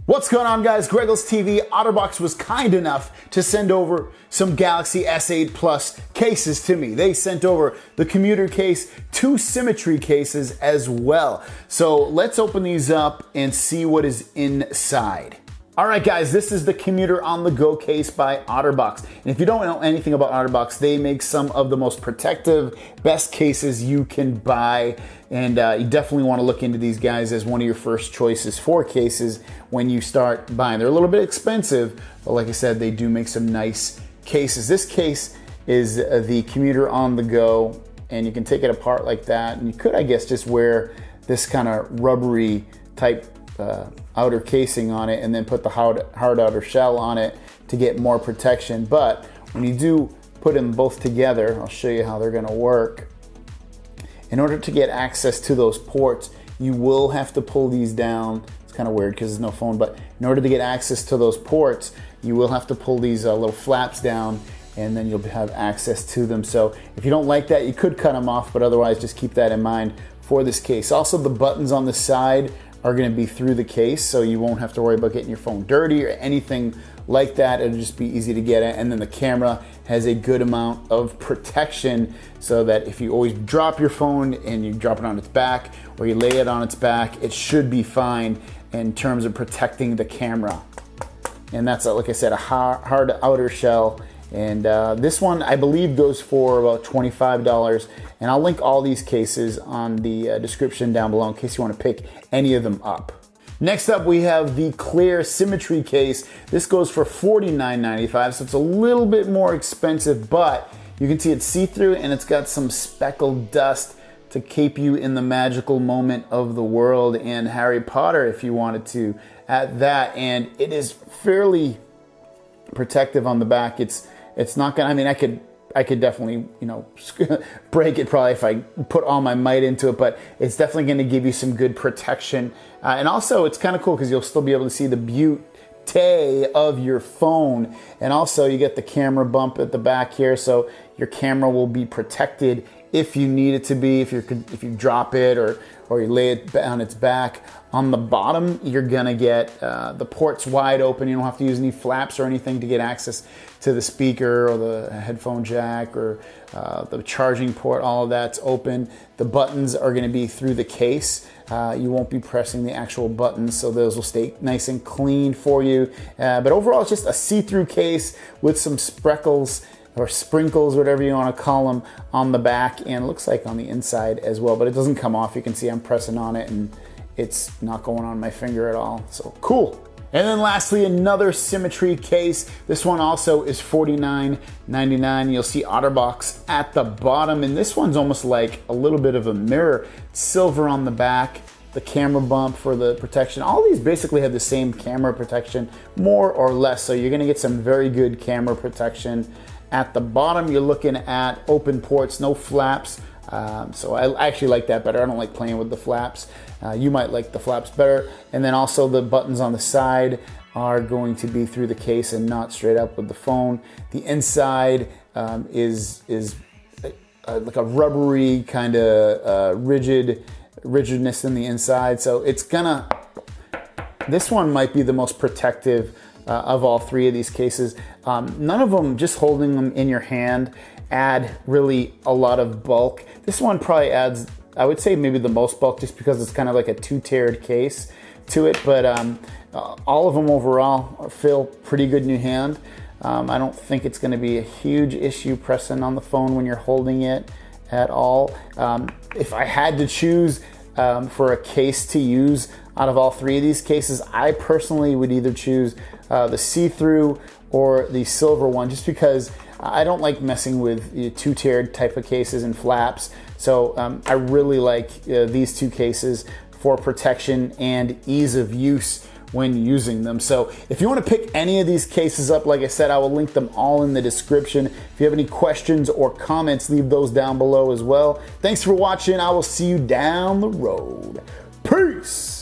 What's going on, guys? Greggles TV. Otterbox was kind enough to send over some Galaxy S8 Plus cases to me. They sent over the Commuter case, 2 Symmetry cases as well. So let's open these up and see what is inside. All right, guys, this is the Commuter On The Go case by Otterbox. And if you don't know anything about Otterbox, they make some of the most protective, best cases you can buy. And you definitely want to look into these guys as one of your first choices for cases when you start buying. They're a little bit expensive, but like I said, they do make some nice cases. This case is the Commuter On The Go, and you can take it apart like that. And you could, I guess, just wear this kind of rubbery type outer casing on it and then put the hard outer shell on it to get more protection. But when you do put them both together, I'll show you how they're going to work. In order to get access to those ports, you will have to pull these down. It's kind of weird because there's no phone, but in order to get access to those ports, you will have to pull these little flaps down, and then you'll have access to them. So if you don't like that, you could cut them off, but otherwise just keep that in mind for this case. Also, the buttons on the side are going to be through the case, so you won't have to worry about getting your phone dirty or anything like that. It'll just be easy to get at. And then the camera has a good amount of protection so that if you always drop your phone and you drop it on its back or you lay it on its back, it should be fine in terms of protecting the camera. And that's, like I said, a hard outer shell. And this one, I believe, goes for about $25. And I'll link all these cases on the description down below in case you want to pick any of them up. Next up, we have the clear Symmetry case. This goes for $49.95, so it's a little bit more expensive, but you can see it's see-through and it's got some speckled dust to keep you in the magical moment of the world and Harry Potter if you wanted to add that. And it is fairly protective on the back. It's not gonna, I mean, I could definitely, you know, break it probably if I put all my might into it, but it's definitely gonna give you some good protection. And also it's kind of cool because you'll still be able to see the beauty of your phone. And also you get the camera bump at the back here, so your camera will be protected if you need it to be, if you drop it or you lay it on its back. On the bottom, you're gonna get the ports wide open. You don't have to use any flaps or anything to get access to the speaker or the headphone jack or the charging port. All of that's open. The buttons are gonna be through the case. You won't be pressing the actual buttons, so those will stay nice and clean for you. But overall, it's just a see-through case with some speckles or sprinkles, whatever you want to call them, on the back, and it looks like on the inside as well, but it doesn't come off. You can see I'm pressing on it and it's not going on my finger at all, so cool. And then lastly, another Symmetry case. This one also is $49.99. You'll see Otterbox at the bottom, and this one's almost like a little bit of a mirror. It's silver on the back, the camera bump for the protection. All these basically have the same camera protection, more or less, so you're gonna get some very good camera protection. At the bottom, you're looking at open ports, no flaps. So I actually like that better. I don't like playing with the flaps. You might like the flaps better. And then also the buttons on the side are going to be through the case and not straight up with the phone. The inside is like a rubbery kind of rigidness in the inside. So it's gonna, this one might be the most protective of all three of these cases. None of them, just holding them in your hand, add really a lot of bulk. This one probably adds, I would say, maybe the most bulk, just because it's kind of like a two-tiered case to it. But all of them overall feel pretty good in your hand. I don't think it's going to be a huge issue pressing on the phone when you're holding it at all. If I had to choose for a case to use out of all three of these cases, I personally would either choose the see-through or the silver one, just because I don't like messing with two-tiered type of cases and flaps. So I really like these two cases for protection and ease of use when using them. So if you want to pick any of these cases up, like I said, I will link them all in the description. If you have any questions or comments, leave those down below as well. Thanks for watching. I will see you down the road. Peace.